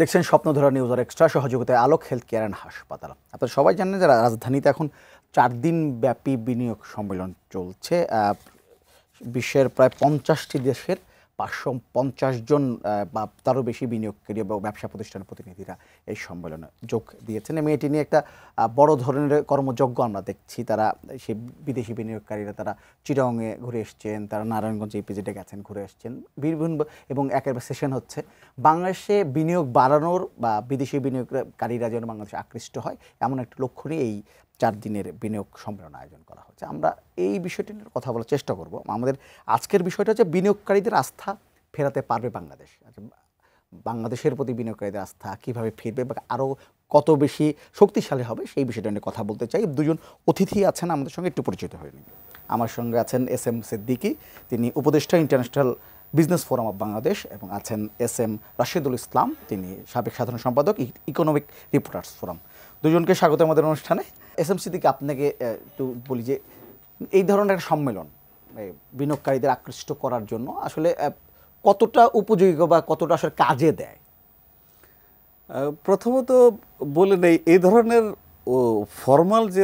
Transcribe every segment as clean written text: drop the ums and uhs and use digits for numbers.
দেখছেন স্বপ্নধরা নিউজ আর এক্সট্রা সহযোগিতায় আলোক health care and হাসপাতাল। আপনারা সবাই জানেন যে রাজধানীতে এখন 4 দিন ব্যাপী বিনিয়োগ সম্মেলন চলছে। বিশ্বের প্রায় 50টি দেশের 550 জন বা তারও বেশি বিনিয়োগকারী এবং ব্যবসা প্রতিষ্ঠানের প্রতিনিধিরা এই সম্মেলনে যোগ দিয়েছেন এবং এটি নিয়ে একটা বড় ধরনের কর্মযজ্ঞ আমরা দেখছি। তারা সেই বিদেশি বিনিয়োগকারীরা তারা চিটাগংয়ে ঘুরে এসছেন, তারা নারায়ণগঞ্জ ইপিজেডে গেছেন, ঘুরে এসছেন বিভিন্ন এবং একের সেশন হচ্ছে বাংলাদেশে বিনিয়োগ বাড়ানোর বা বিদেশি বিনিয়োগকারীরা যেন বাংলাদেশে আকৃষ্ট হয় এমন একটা লক্ষ্য নিয়ে এই 4 দিনের বিনিয়োগ সম্মেলন আয়োজন করা হচ্ছে। আমরা এই বিষয়টি নিয়ে কথা বলার চেষ্টা করব। আমাদের আজকের বিষয়টা হচ্ছে বিনিয়োগকারীদের আস্থা ফেরাতে পারবে বাংলাদেশ। বাংলাদেশের প্রতি বিনিয়োগকারীদের আস্থা কীভাবে ফিরবে বা আরও কত বেশি শক্তিশালী হবে সেই বিষয়টা নিয়ে কথা বলতে চাই। দুজন অতিথি আছেন আমাদের সঙ্গে, একটু পরিচিত হয়ে নিন। আমার সঙ্গে আছেন SM সিদ্দিকী, তিনি উপদেষ্টা international business forum of Bangladesh, এবং আছেন SM রাশেদুল ইসলাম, তিনি সাবেক সাধারণ সম্পাদক ইকোনমিক রিপোর্টার্স ফোরাম। দুজনকে স্বাগত আমাদের অনুষ্ঠানে। SM সিদ্দিকী, আপনাকে একটু বলি যে এই ধরনের একটা সম্মেলন বিনিয়োগকারীদের আকৃষ্ট করার জন্য আসলে কতটা উপযোগী বা কতটা আসলে কাজে দেয়? প্রথমত বলে নেই, এই ধরনের ফর্মাল যে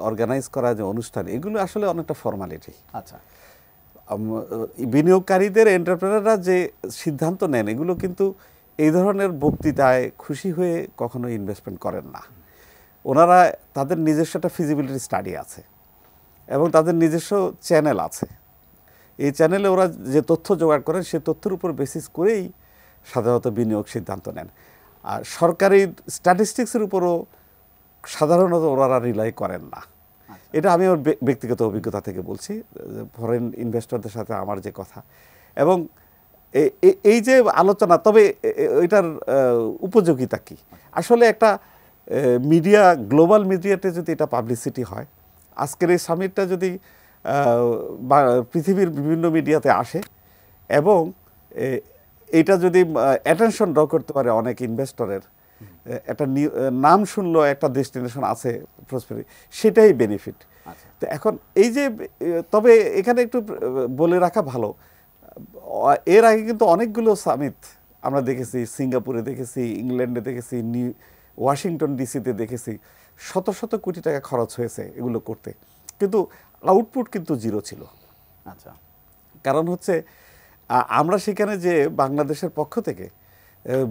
অর্গানাইজ করা যে অনুষ্ঠান, এগুলো আসলে অনেকটা ফর্মালিটি। আচ্ছা, বিনিয়োগকারীদের এন্টারপ্রেনাররা যে সিদ্ধান্ত নেন, এগুলো কিন্তু এই ধরনের বক্তৃতায় খুশি হয়ে কখনো ইনভেস্টমেন্ট করেন না। ওনারা তাদের নিজস্ব একটা ফিজিবিলিটি স্টাডি আছে এবং তাদের নিজস্ব চ্যানেল আছে। এই চ্যানেলে ওরা যে তথ্য জোগাড় করেন, সে তথ্যের উপর বেসিস করেই সাধারণত বিনিয়োগ সিদ্ধান্ত নেন। আর সরকারি স্ট্যাটিস্টিক্সের উপরও সাধারণত ওনারা রিলাই করেন না। এটা আমি আমার ব্যক্তিগত অভিজ্ঞতা থেকে বলছি, ফরেন ইনভেস্টরদের সাথে আমার যে কথা। এবং এই যে আলোচনা, তবে এটার উপযোগিতা কি? আসলে একটা মিডিয়া, গ্লোবাল মিডিয়াতে যদি এটা পাবলিসিটি হয়, আজকের এই সামিটটা যদি পৃথিবীর বিভিন্ন মিডিয়াতে আসে এবং এটা যদি অ্যাটেনশন ড্র করতে পারে অনেক ইনভেস্টরের, একটা নাম শুনলো একটা ডেস্টিনেশন আছে প্রসপেরি, সেটাই বেনিফিট। তো এখন এই যে, তবে এখানে একটু বলে রাখা ভালো, এর আগে কিন্তু অনেকগুলো সামিট আমরা দেখেছি, সিঙ্গাপুরে দেখেছি, ইংল্যান্ডে দেখেছি, ওয়াশিংটন ডিসিতে দেখেছি, শত শত কোটি টাকা খরচ হয়েছে এগুলো করতে, কিন্তু আউটপুট কিন্তু জিরো ছিল। আচ্ছা, কারণ হচ্ছে আমরা সেখানে যে বাংলাদেশের পক্ষ থেকে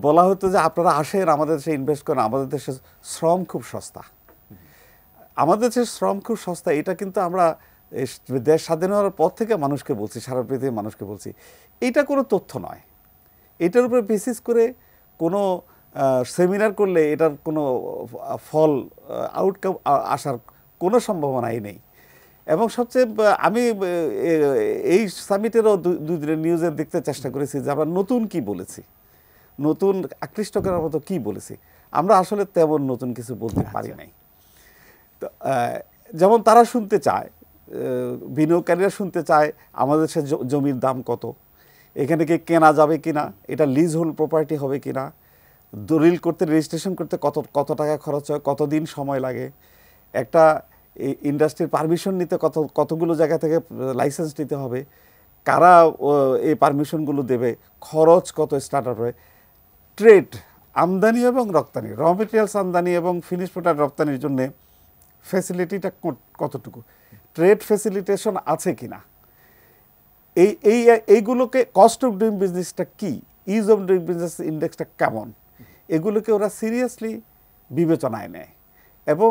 বলা হতো যে আপনারা আসেন, আমাদের দেশে ইনভেস্ট করেন, আমাদের দেশে শ্রম খুব সস্তা। আমাদের দেশের শ্রম খুব সস্তা, এটা কিন্তু আমরা দেশ স্বাধীন হওয়ার পর থেকে মানুষকে বলছি, সারা পৃথিবীর মানুষকে বলছি। এটা কোনো তথ্য নয়, এটার উপরে বেসিস করে কোনো সেমিনার করলে এটার কোনো ফল, আউটকাম আসার কোনো সম্ভাবনাই নেই। এবং সবচেয়ে আমি এই সামিটেরও দুই দিনের নিউজে দেখতে চেষ্টা করেছি যে আমরা নতুন কি বলেছি, নতুন আকৃষ্ট করার মতো কি বলেছি। আমরা আসলে তেমন নতুন কিছু বলতে পারি নাই। তো যেমন তারা শুনতে চায়, বিনিয়োগকারীরা শুনতে চায় আমাদের সে জমির দাম কত, এখানে কি কেনা যাবে কিনা, এটা লিজ হোল্ড প্রপার্টি হবে কিনা, দলিল করতে, রেজিস্ট্রেশন করতে কত টাকা খরচ হয়, কতদিন সময় লাগে, একটা ইন্ডাস্ট্রির পারমিশন নিতে কতগুলো জায়গা থেকে লাইসেন্স নিতে হবে, কারা এই পারমিশনগুলো দেবে, খরচ কত স্টার্টার হয়, ট্রেড, আমদানি এবং রপ্তানি, র মেটেরিয়ালস আমদানি এবং ফিনিশ প্রোডাক্ট রপ্তানির জন্যে ফ্যাসিলিটিটা কতটুকু, ট্রেড ফ্যাসিলিটেশন আছে কিনা, এইগুলোকে, কস্ট অফ ডুইং বিজনেসটা কি, ইজ অফ ডুইং বিজনেস ইন্ডেক্সটা কেমন, এগুলোকে ওরা সিরিয়াসলি বিবেচনায় নেয় এবং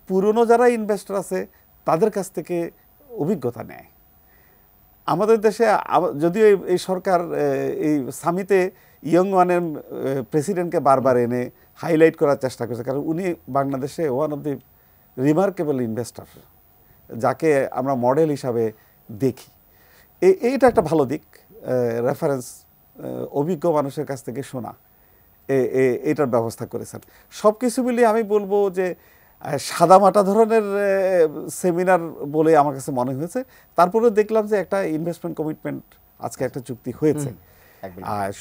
পুরনো যারা ইনভেস্টর আছে তাদের কাছ থেকে অভিজ্ঞতা নেয়। আমাদের দেশে যদিও এই সরকার এই সামিটে ইয়ং ওয়ানের প্রেসিডেন্টকে বারবার এনে হাইলাইট করার চেষ্টা করেছে, কারণ উনি বাংলাদেশে one of the remarkable investor, যাকে আমরা মডেল হিসাবে দেখি। এইটা একটা ভালো দিক, রেফারেন্স অভিজ্ঞ মানুষের কাছ থেকে শোনা, এটার ব্যবস্থা করেছেন। সব কিছু মিলিয়ে আমি বলবো যে সাদামাটা ধরনের সেমিনার বলে আমার কাছে মনে হয়েছে। তারপরে দেখলাম যে একটা ইনভেস্টমেন্ট কমিটমেন্ট, আজকে একটা চুক্তি হয়েছে।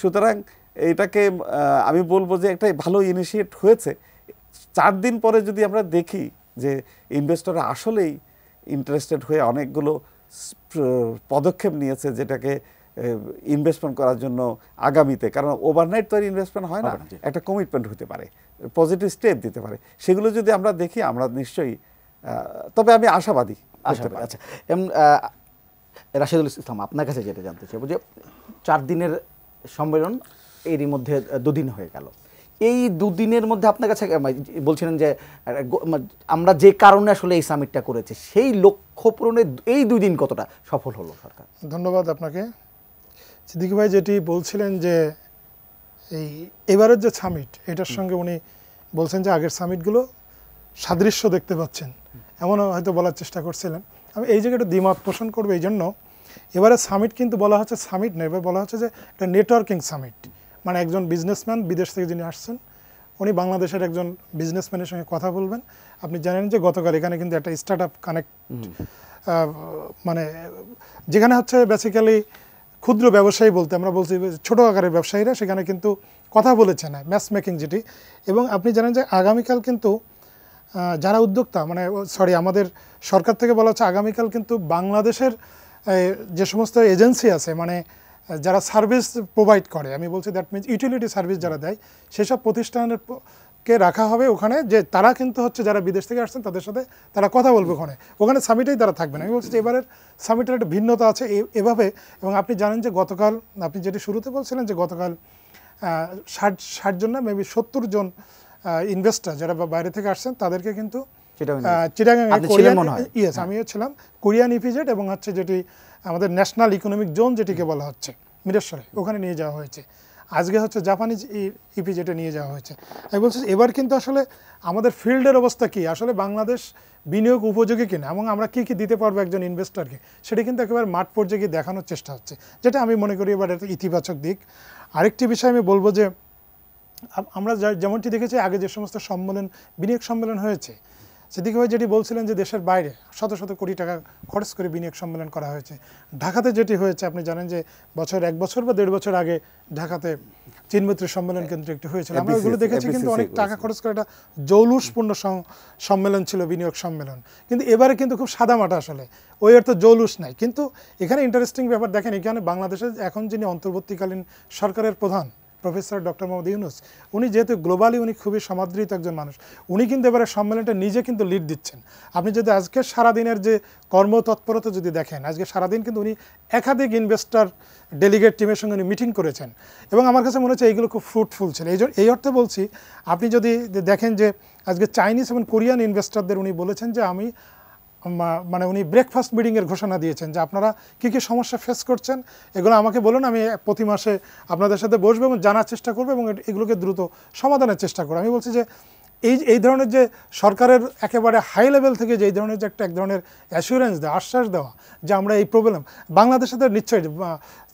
সুতরাং এটাকে আমি বলবো যে একটা ভালো ইনিশিয়েট হয়েছে। 4 দিন পরে যদি আমরা দেখি যে ইনভেস্টররা আসলেই ইন্টারেস্টেড হয়ে অনেকগুলো পদক্ষেপ নিয়েছে, যেটাকে ইনভেস্টমেন্ট করার জন্য আগামীতে, কারণ ওভারনাইট তো আর ইনভেস্টমেন্ট হয় না, একটা কমিটমেন্ট হতে পারে, পজিটিভ স্টেপ দিতে পারে, সেগুলো যদি আমরা দেখি আমরা নিশ্চয়ই, তবে আমি আশাবাদী। আচ্ছা, রাশেদুল ইসলাম, আপনার কাছে যেটা জানতে চাইবো যে 4 দিনের সম্মেলন এরই মধ্যে 2 দিন হয়ে গেল, এই 2 দিনের মধ্যে আপনার কাছে বলছিলেন যে আমরা যে কারণে আসলে এই সামিটটা করেছি সেই লক্ষ্য পূরণে এই 2 দিন কতটা সফল হলো সরকার? ধন্যবাদ আপনাকে। সিদ্দিকী ভাই যেটি বলছিলেন যে এই এবারের যে সামিট, এটার সঙ্গে উনি বলছেন যে আগের সামিটগুলো সাদৃশ্য দেখতে পাচ্ছেন, এমনও হয়তো বলার চেষ্টা করছিলেন। আমি এই জায়গাটা দ্বিমত পোষণ করবো। এই জন্য এবারে সামিট কিন্তু বলা হচ্ছে সামিট নয়, এবার বলা হচ্ছে যে এটা নেটওয়ার্কিং সামিট। মানে একজন বিজনেসম্যান বিদেশ থেকে যিনি আসছেন, উনি বাংলাদেশের একজন বিজনেসম্যানের সঙ্গে কথা বলবেন। আপনি জানেন যে গতকাল এখানে কিন্তু একটা স্টার্ট আপ কানেক্ট, মানে যেখানে হচ্ছে বেসিক্যালি ক্ষুদ্র ব্যবসায়ী বলতে আমরা বলছি ছোটো আকারের ব্যবসায়ীরা, সেখানে কিন্তু কথা বলেছে না, ম্যাচ মেকিং যেটি। এবং আপনি জানেন যে আগামীকাল কিন্তু যারা উদ্যোক্তা, মানে আমাদের সরকার থেকে বলা হচ্ছে আগামীকাল কিন্তু বাংলাদেশের যে সমস্ত এজেন্সি আছে, মানে যারা সার্ভিস প্রোভাইড করে, আমি বলছি দ্যাট মিনস ইউটিলিটি সার্ভিস যারা দেয়, সেসব প্রতিষ্ঠানকে রাখা হবে ওখানে, যে তারা কিন্তু হচ্ছে যারা বিদেশ থেকে আসছেন তাদের সাথে তারা কথা বলবে ওখানে সামিটেই তারা থাকবেন। আমি বলছি যে এবারের সামিটের একটা ভিন্নতা আছে এভাবে। এবং আপনি জানেন যে গতকাল আপনি যেটি শুরুতে বলছিলেন যে গতকাল 60 জন না মেবি 70 জন ইনভেস্টর যারা বাইরে থেকে আসছেন তাদেরকে কিন্তু আমিও ছিলাম, কোরিয়ান ইপিজেড এবং হচ্ছে যেটি আমাদের ন্যাশনাল ইকোনমিক জোন যেটিকে বলা হচ্ছে মিরেশ্বরে, ওখানে নিয়ে যাওয়া হয়েছে। আজকে হচ্ছে জাপানিজ ইপিজেডে নিয়ে যাওয়া হয়েছে। আমি বলছি এবার কিন্তু আসলে আমাদের ফিল্ডের অবস্থা কি, আসলে বাংলাদেশ বিনিয়োগ উপযোগী কিনা এবং আমরা কী কী দিতে পারবো একজন ইনভেস্টরকে, সেটা কিন্তু একেবারে মাঠ পর্যায়ে গিয়ে দেখানোর চেষ্টা হচ্ছে, যেটা আমি মনে করি এবার একটা ইতিবাচক দিক। আরেকটি বিষয় আমি বলবো যে আমরা যেমনটি দেখেছি আগে যে সমস্ত সম্মেলন, বিনিয়োগ সম্মেলন হয়েছে, সিদ্দিকী ভাই যেটি বলছিলেন যে দেশের বাইরে শত শত কোটি টাকা খরচ করে বিনিয়োগ সম্মেলন করা হয়েছে। ঢাকাতে যেটি হয়েছে আপনি জানেন যে 1 বছর বা 1.5 বছর আগে ঢাকাতে চীনমৈত্রী সম্মেলন কেন্দ্র একটি হয়েছিল, আমরা ওইগুলো দেখেছি, কিন্তু অনেক টাকা খরচ করে একটা জৌলুসপূর্ণ সম্মেলন ছিল বিনিয়োগ সম্মেলন। কিন্তু এবারে কিন্তু খুব সাদামাটা, আসলে ওই অর্থ জৌলুস নাই। কিন্তু এখানে ইন্টারেস্টিং ব্যাপার দেখেন, এখানে বাংলাদেশের এখন যিনি অন্তর্বর্তীকালীন সরকারের প্রধান প্রফেসর ডক্টর মোহাম্মদ ইউনূস, উনি যেহেতু গ্লোবালি উনি খুবই সমাদৃত একজন মানুষ, উনি কিন্তু এবারে সম্মেলনটা নিজে কিন্তু লিড দিচ্ছেন। আপনি যদি আজকে সারাদিনের যে কর্মতৎপরতা যদি দেখেন, আজকে সারাদিন কিন্তু উনি একাধিক ইনভেস্টর ডেলিগেট টিমের সঙ্গে উনি মিটিং করেছেন এবং আমার কাছে মনে হচ্ছে এইগুলো খুব ফ্রুটফুল ছিল। এই অর্থে বলছি, আপনি যদি দেখেন যে আজকে চাইনিজ এবং কোরিয়ান ইনভেস্টরদের উনি বলেছেন যে মানে উনি ব্রেকফাস্ট মিটিংয়ের ঘোষণা দিয়েছেন যে আপনারা কী কী সমস্যা ফেস করছেন এগুলো আমাকে বলুন, আমি প্রতি মাসে আপনাদের সাথে বসবো এবং জানার চেষ্টা করবো এবং এগুলোকে দ্রুত সমাধানের চেষ্টা করবো। আমি বলছি যে এই ধরনের যে সরকারের একেবারে হাই লেভেল থেকে যে এই ধরনের যে এক ধরনের অ্যাসুরেন্স দেওয়া, আশ্বাস দেওয়া যে আমরা এই প্রবলেম বাংলাদেশে নিশ্চয়ই,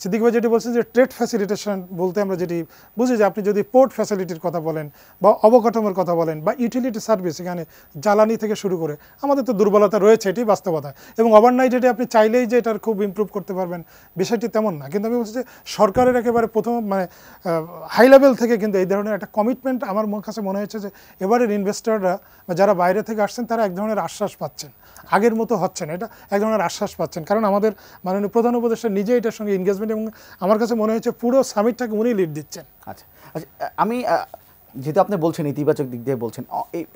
সিদ্দিকী ভাই যেটি বলছেন যে ট্রেড ফ্যাসিলিটেশন বলতে আমরা যেটি বুঝি যে আপনি যদি পোর্ট ফ্যাসিলিটির কথা বলেন বা অবকাঠামোর কথা বলেন বা ইউটিলিটি সার্ভিস, এখানে জ্বালানি থেকে শুরু করে আমাদের তো দুর্বলতা রয়েছে, এটি বাস্তবতা। এবং ওভারনাইট এটি আপনি চাইলেই যে এটার খুব ইমপ্রুভ করতে পারবেন বিষয়টি তেমন না। কিন্তু আমি বলছি যে সরকারের একেবারে প্রথম মানে হাই লেভেল থেকে কিন্তু এই ধরনের একটা কমিটমেন্ট আমার কাছে মনে হয়েছে যে এবারের ইনভেস্টররা বা যারা বাইরে থেকে আসছেন তারা এক ধরনের আশ্বাস পাচ্ছেন, আগের মতো হচ্ছে না, এটা এক ধরনের আশ্বাস পাচ্ছেন, কারণ আমাদের মাননীয় প্রধান উপদেষ্টা নিজে এটার সঙ্গে এনগেজমেন্ট এবং আমার কাছে মনে হয়েছে পুরো সামিটটাকে উনি লিড দিচ্ছেন। আচ্ছা, আমি যেহেতু আপনি বলছেন ইতিবাচক দিক দিয়ে বলছেন,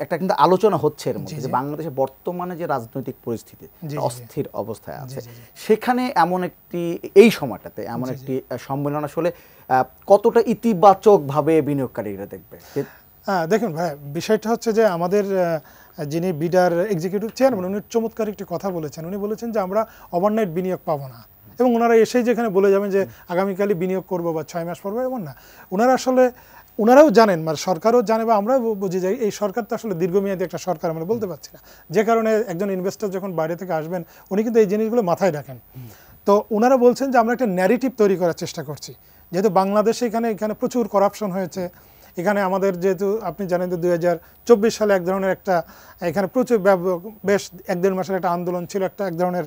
একটা কিন্তু আলোচনা হচ্ছে এর মধ্যে যে বাংলাদেশে বর্তমানে যে রাজনৈতিক পরিস্থিতি অস্থির অবস্থায় আছে, সেখানে এমন একটি এই সময়টাতে এমন একটি সম্মেলন আসলে কতটা ইতিবাচকভাবে বিনিয়োগকারীরা দেখবে? দেখুন ভাই, বিষয়টা হচ্ছে যে আমাদের যিনি বিডার এক্সিকিউটিভ চেয়ারম্যান উনি চমৎকার একটি কথা বলেছেন। উনি বলেছেন যে আমরা ওভারনাইট বিনিয়োগ পাবো না এবং ওনারা এসেই যেখানে বলে যাবেন যে আগামীকালই বিনিয়োগ করবো বা 6 মাস পরবো, এমন না। ওনারাও জানেন, মানে সরকারও জানে বা আমরাও বুঝি যাই এই সরকার তো আসলে দীর্ঘমেয়াদী একটা সরকার আমরা বলতে পারছি না, যে কারণে একজন ইনভেস্টর যখন বাইরে থেকে আসবেন উনি কিন্তু এই জিনিসগুলো মাথায় রাখেন। তো ওনারা বলছেন যে আমরা একটা ন্যারেটিভ তৈরি করার চেষ্টা করছি, যেহেতু বাংলাদেশে এখানে প্রচুর করাপশন হয়েছে, এখানে আমাদের যেহেতু আপনি জানেন যে 2024 সালে এক ধরনের একটা এখানে প্রচুর বেশ 1-1.5 মাসের একটা আন্দোলন ছিল, এক ধরনের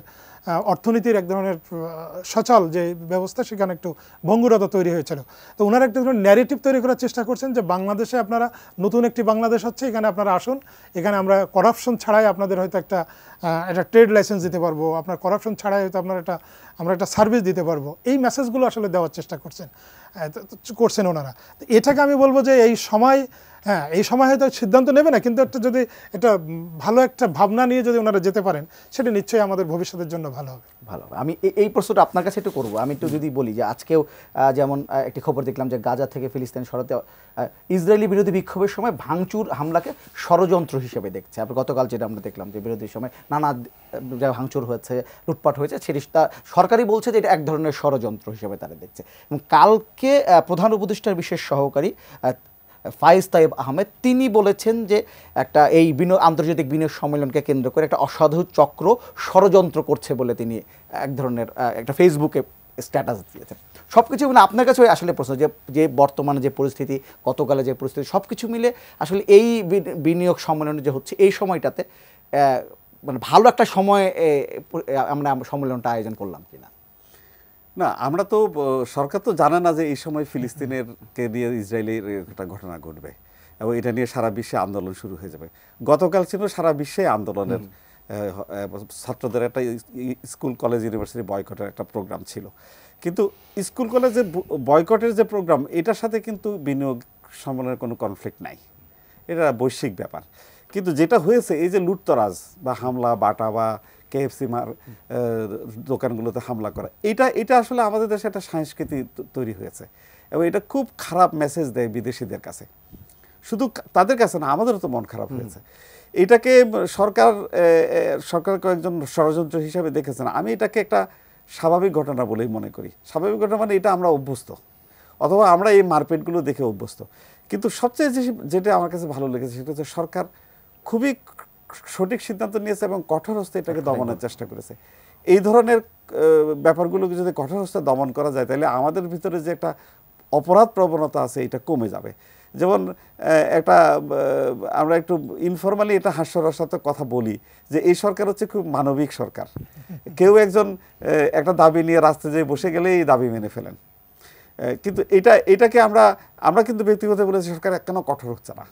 অর্থনীতির এক ধরনের সচল যে ব্যবস্থা সেখানে একটু ভঙ্গুরতা তৈরি হয়েছিল। তো ওনারা একটা ধরনের ন্যারেটিভ তৈরি করার চেষ্টা করছেন যে বাংলাদেশে আপনারা নতুন একটি বাংলাদেশ হচ্ছে, এখানে আপনারা আসুন, এখানে আমরা করাপশন ছাড়াই আপনাদের হয়তো একটা ট্রেড লাইসেন্স দিতে পারবো, আপনার করাপশন ছাড়াই হয়তো আমরা একটা সার্ভিস দিতে পারবো। এই মেসেজগুলো আসলে দেওয়ার চেষ্টা করছেন ওনারা। তো এটাকে আমি বলবো যে এই সময় হয়তো সিদ্ধান্ত নেবে না, কিন্তু একটা যদি এটা ভালো একটা ভাবনা নিয়ে যদি ওনারা যেতে পারেন সেটা নিশ্চয়ই আমাদের ভবিষ্যতের জন্য ভালো হবে। আমি এই প্রশ্নটা আপনার কাছে একটু করবো। আমি একটু যদি বলি যে আজকেও যেমন একটি খবর দেখলাম যে গাজা থেকে ফিলিস্তিন সরাতে ইসরায়েলি বিরোধী বিক্ষোভের সময় ভাঙচুর হামলাকে ষড়যন্ত্র হিসেবে দেখছে। আপনি গতকাল যেটা আমরা দেখলাম যে বিরোধীর সময় নানা ভাঙচুর হয়েছে, লুটপাট হয়েছে, সেটা সরকারই বলছে যে এটা এক ধরনের ষড়যন্ত্র হিসেবে তারা দেখছে। এবং কালকে প্রধান উপদেষ্টার বিশেষ সহকারী ফাইজ তাইব আহমেদ তিনি বলেছেন যে একটা এই আন্তর্জাতিক বিনিয়োগ সম্মেলনকে কেন্দ্র করে একটা অসাধু চক্র ষড়যন্ত্র করছে বলে তিনি এক ধরনের একটা ফেসবুকে স্ট্যাটাস দিয়েছেন। সব কিছু মানে আপনার কাছে আসলে প্রশ্ন যে বর্তমানে যে পরিস্থিতি, গতকালে যে পরিস্থিতি, সব কিছু মিলে আসলে এই বিনিয়োগ সম্মেলন যে হচ্ছে এই সময়টাতে মানে ভালো একটা সময় আমরা সম্মেলনটা আয়োজন করলাম কিনা? না, আমরা তো সরকার তো জানে না যে এই সময় ফিলিস্তিনের কে দিয়ে ইসরায়েলের একটা ঘটনা ঘটবে এবং এটা নিয়ে সারা বিশ্বে আন্দোলন শুরু হয়ে যাবে। গতকাল ছিল সারা বিশ্বে আন্দোলনের ছাত্রদের একটা স্কুল কলেজ ইউনিভার্সিটি বয়কটের একটা প্রোগ্রাম ছিল, কিন্তু স্কুল কলেজের বয়কটের যে প্রোগ্রাম এটার সাথে কিন্তু বিনিয়োগ সম্মেলনের কোনো কনফ্লিক্ট নাই, এটা বৈশ্বিক ব্যাপার। কিন্তু যেটা হয়েছে এই যে লুটতরাজ বা হামলা বাটা বা KFC দোকানগুলোতে হামলা করা, এটা আসলে আমাদের দেশে একটা সংস্কৃতি তৈরি হয়েছে এবং এটা খুব খারাপ মেসেজ দেয় বিদেশিদের কাছে, শুধু তাদের কাছে না, আমাদেরও তো মন খারাপ হয়েছে। এটাকে সরকার কয়েকজন ষড়যন্ত্র হিসাবে দেখেছেন। আমি এটাকে একটা স্বাভাবিক ঘটনা বলেই মনে করি। স্বাভাবিক ঘটনা মানে এটা আমরা অভ্যস্ত, অথবা আমরা এই মারপিটগুলো দেখে অভ্যস্ত। কিন্তু সবচেয়ে যেটা আমার কাছে ভালো লেগেছে সেটা হচ্ছে সরকার খুবই সঠিক সিদ্ধান্ত নিয়েছে এবং কঠোর হস্তে এটাকে দমনের চেষ্টা করেছে। এই ধরনের ব্যাপারগুলোকে যদি কঠোর হস্তে দমন করা যায় তাহলে আমাদের ভিতরে যে একটা অপরাধ প্রবণতা আছে এটা কমে যাবে। যেমন আমরা একটু ইনফরমালি এটা হাস্যরসাত্মক কথা বলি যে এই সরকার হচ্ছে খুব মানবিক সরকার। কেউ একজন একটা দাবি নিয়ে রাস্তায় যেয়ে বসে গেলে এই দাবি মেনে ফেলেন, কিন্তু এটাকে আমরা কিন্তু ব্যক্তিগত বলেছি সরকার কেন কঠোর হচ্ছে না,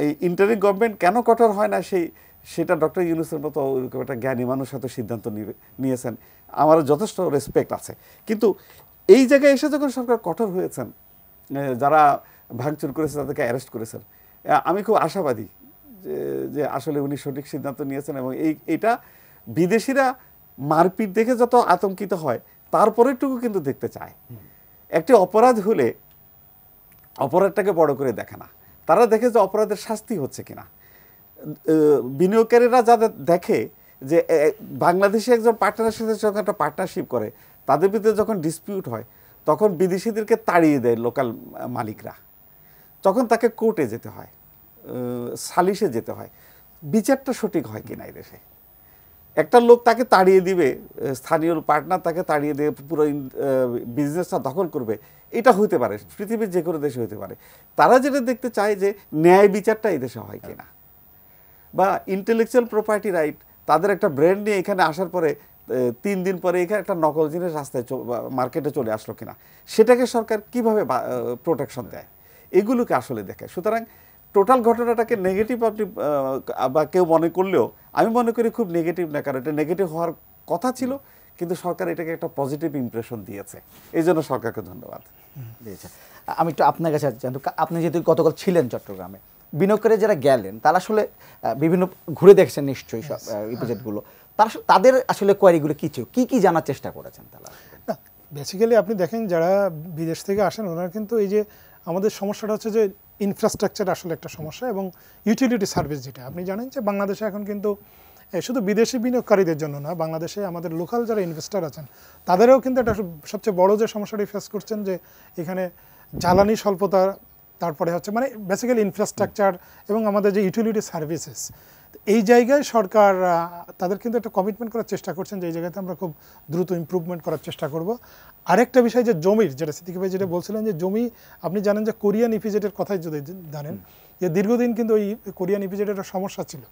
এই ইন্টারিম গভর্নমেন্ট কেন কঠোর হয় না, সেটা ডক্টর ইউনূসের মতো ওইরকম একটা জ্ঞানী মানুষ হয়তো সিদ্ধান্ত নিয়েছেন, আমার যথেষ্ট রেসপেক্ট আছে। কিন্তু এই জায়গায় এসে যখন সরকার কঠোর হয়েছেন, যারা ভাঙচুর করেছে তাদেরকে অ্যারেস্ট করেছেন, আমি খুব আশাবাদী যে আসলে উনি সঠিক সিদ্ধান্ত নিয়েছেন এবং এইটা বিদেশিরা মারপিট দেখে যত আতঙ্কিত হয় তারপরেটুকু কিন্তু দেখতে চায়। একটি অপরাধ হলে অপরাধটাকে বড় করে দেখে না, তারা দেখে যে অপরাধের শাস্তি হচ্ছে কিনা। বিনিয়োগকারীরা যাদের দেখে যে বাংলাদেশি একজন পার্টনারের সাথে যখন একটা পার্টনারশিপ করে তাদের ভিতরে যখন ডিসপিউট হয় তখন বিদেশিদেরকে তাড়িয়ে দেয় লোকাল মালিকরা, তখন তাকে কোর্টে যেতে হয়, সালিশে যেতে হয়, বিচারটা সঠিক হয় কিনা এই দেশে। একটা লোক তাকে তাড়িয়ে দিবে, স্থানীয় পার্টনার তাকে তাড়িয়ে দিয়ে পুরো বিজনেসটা দখল করবে, এটা হইতে পারে, পৃথিবীর যে কোনো দেশে হইতে পারে। তারা যেটা দেখতে চায় যে ন্যায় বিচারটা এই দেশে হয় কিনা, বা ইন্টেলেকচুয়াল প্রপার্টি রাইট, তাদের একটা ব্র্যান্ড নিয়ে এখানে আসার পরে 3 দিন পরে এখানে একটা নকল জিনিস রাস্তায় মার্কেটে চলে আসলো কিনা, সেটাকে সরকার কিভাবে প্রোটেকশন দেয়, এগুলোকে আসলে দেখে। সুতরাং টোটাল ঘটনাটাকে নেগেটিভ আপনি বা কেউ মনে করলেও আমি মনে করি খুব নেগেটিভ না, কারণ এটা নেগেটিভ হওয়ার কথা ছিল, কিন্তু সরকার এটাকে একটা পজিটিভ ইমপ্রেশন দিয়েছে, এই জন্য সরকারকে ধন্যবাদ দিয়েছে। আমি একটু আপনার কাছে জানতে, আপনি যেহেতু গতকাল ছিলেন চট্টগ্রামে, বিনিয়োগকারী যারা গেলেন তারা আসলে বিভিন্ন ঘুরে দেখছেন নিশ্চয়ই সব ইপিজেডগুলো, তাদের আসলে কোয়ারিগুলো কী ছিল, কী জানার চেষ্টা করেছেন তারা? না, বেসিক্যালি আপনি দেখেন যারা বিদেশ থেকে আসেন ওনারা কিন্তু এই যে আমাদের সমস্যাটা হচ্ছে যে ইনফ্রাস্ট্রাকচার আসলে একটা সমস্যা, এবং ইউটিলিটি সার্ভিস, যেটা আপনি জানেন যে বাংলাদেশে এখন কিন্তু শুধু বিদেশি বিনিয়োগকারীদের জন্য না, বাংলাদেশে আমাদের লোকাল যারা ইনভেস্টার আছেন তাদেরও কিন্তু একটা সবচেয়ে বড় যে সমস্যাটি ফেস করছেন যে এখানে জ্বালানি স্বল্পতা, তারপরে হচ্ছে মানে বেসিক্যালি ইনফ্রাস্ট্রাকচার এবং আমাদের যে ইউটিলিটি সার্ভিসেস, এই জায়গায় সরকার তাদের কিন্তু একটা কমিটমেন্ট করার চেষ্টা করছেন যে এই জায়গাতে আমরা খুব দ্রুত ইমপ্রুভমেন্ট করার চেষ্টা করব। আরেকটা বিষয় যে জমির, যেটা সিদ্দিকী ভাই যেটা বলছিলেন যে জমি, আপনি জানেন যে কোরিয়ান ইপিজেডের কথাই যদি জানেন যে দীর্ঘদিন কিন্তু ওই কোরিয়ান ইপিজেডের একটা সমস্যা ছিল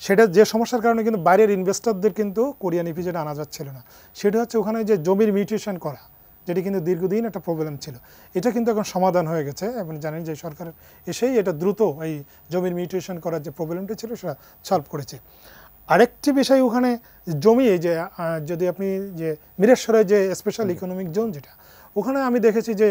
সেটা যে সমস্যার কারণে কিন্তু বাইরের ইনভেস্টরদের কিন্তু কোরিয়ান ইপিজেড আনা যাচ্ছিল না, সেটা হচ্ছে ওখানে যে জমির মিউটেশন করা, যেটি কিন্তু দীর্ঘদিন একটা প্রবলেম ছিল, এটা কিন্তু এখন সমাধান হয়ে গেছে। এবং জানেন যে সরকার এসেই এটা দ্রুত এই জমির মিউটেশন করার যে প্রবলেমটা ছিল সেটা সলভ করেছে। আরেকটি বিষয় ওখানে জমি, এই যে যদি আপনি যে মিরেশ্বরের যে স্পেশাল ইকোনমিক জোন যেটা, ওখানে আমি দেখেছি যে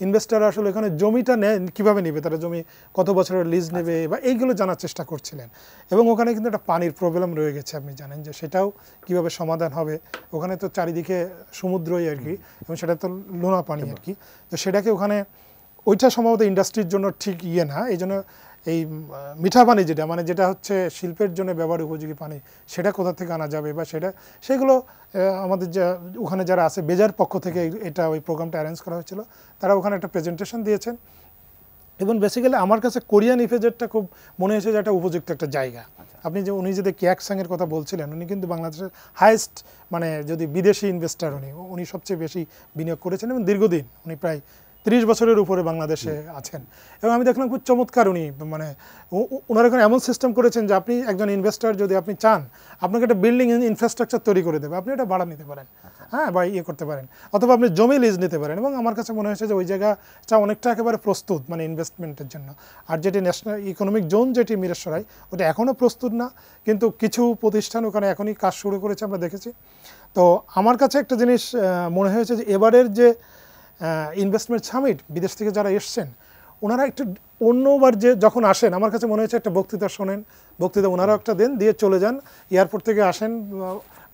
ইনভেস্টার আসলে এখানে জমিটা কীভাবে নেবে, তারা জমি কত বছরের লিজ নেবে বা এইগুলো জানার চেষ্টা করছিলেন। এবং ওখানে কিন্তু একটা পানির প্রবলেম রয়ে গেছে, আপনি জানেন যে সেটাও কিভাবে সমাধান হবে। ওখানে তো চারিদিকে সমুদ্রই আর কি, এবং সেটা তো লোনা পানি আর কি, তো সেটাকে ওখানে ওইটা সম্ভবত ইন্ডাস্ট্রির জন্য ঠিক না, এই জন্য এই মিঠা পানি যেটা মানে যেটা হচ্ছে শিল্পের জন্য ব্যবহার উপযোগী পানি, সেটা কোথা থেকে আনা যাবে বা সেগুলো আমাদের ওখানে যারা আছে বেজার পক্ষ থেকে এটা ওই প্রোগ্রামটা অ্যারেঞ্জ করা হয়েছিল, তারা ওখানে একটা প্রেজেন্টেশন দিয়েছেন। এবং বেসিক্যালি আমার কাছে কোরিয়ান ইপিজেডটা খুব মনে হয়েছে যে একটা উপযুক্ত একটা জায়গা। আপনি যে উনি যদি কিয়াকসাংয়ের কথা বলছিলেন, উনি কিন্তু বাংলাদেশের হাইয়েস্ট মানে যদি বিদেশি ইনভেস্টার উনি সবচেয়ে বেশি বিনিয়োগ করেছেন এবং দীর্ঘদিন উনি প্রায় 30 বছরের উপরে বাংলাদেশে আছেন। এবং আমি দেখলাম খুব চমৎকার উনি মানে ওনারা এখন এমন সিস্টেম করেছেন যে আপনি একজন ইনভেস্টার যদি আপনি চান, আপনাকে একটা বিল্ডিং ইনফ্রাস্ট্রাকচার তৈরি করে দেবে, আপনি এটা ভাড়া নিতে পারেন, হ্যাঁ, বা করতে পারেন, অথবা আপনি জমি লিজ নিতে পারেন। এবং আমার কাছে মনে হয়েছে যে ওই জায়গাটা অনেকটা একেবারে প্রস্তুত মানে ইনভেস্টমেন্টের জন্য। আর যেটি ন্যাশনাল ইকোনমিক জোন যেটি মিরেশ্বরাই, ওটা এখনও প্রস্তুত না, কিন্তু কিছু প্রতিষ্ঠান ওখানে এখনই কাজ শুরু করেছে, আমরা দেখেছি। তো আমার কাছে একটা জিনিস মনে হয়েছে যে এবারের যে ইনভেস্টমেন্ট সামিট, বিদেশ থেকে যারা এসছেন ওনারা একটু অন্যবার যে যখন আসেন, আমার কাছে মনে হয়েছে একটা বক্তৃতা শোনেন, বক্তৃতা ওনারাও একটা দেন, দিয়ে চলে যান, এয়ারপোর্ট থেকে আসেন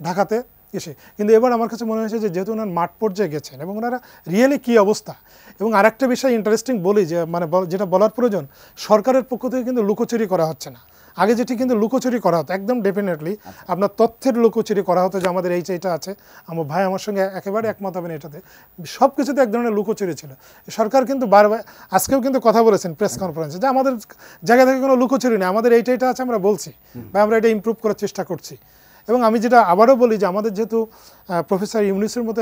ঢাকাতে এসে। কিন্তু এবার আমার কাছে মনে হয়েছে যে যেহেতু ওনার মাঠ পর্যায়ে গেছেন এবং ওনারা রিয়েলি কী অবস্থা। এবং আরেকটা বিষয় ইন্টারেস্টিং বলি যে মানে যেটা বলার প্রয়োজন, সরকারের পক্ষ থেকে কিন্তু লুকোচুরি করা হচ্ছে না। আগে যেটি কিন্তু লুকোচুরি করা হতো, একদম ডেফিনেটলি আপনার তথ্যের লুকোচুরি করা হতো যে আমাদের এইটা আছে, আমার ভাই আমার সঙ্গে একেবারে একমত হবেন এটাতে, সব কিছুতে এক ধরনের লুকোচুরি ছিল। সরকার কিন্তু বারবার আজকেও কিন্তু কথা বলেছেন প্রেস কনফারেন্সে যে আমাদের জায়গা থেকে কোনো লুকোচুরি নেই, আমাদের এইটা আছে আমরা বলছি, বা আমরা এটা ইমপ্রুভ করার চেষ্টা করছি। এবং আমি যেটা আবারও বলি যে আমাদের যেহেতু প্রফেসর ইউনুসের মতো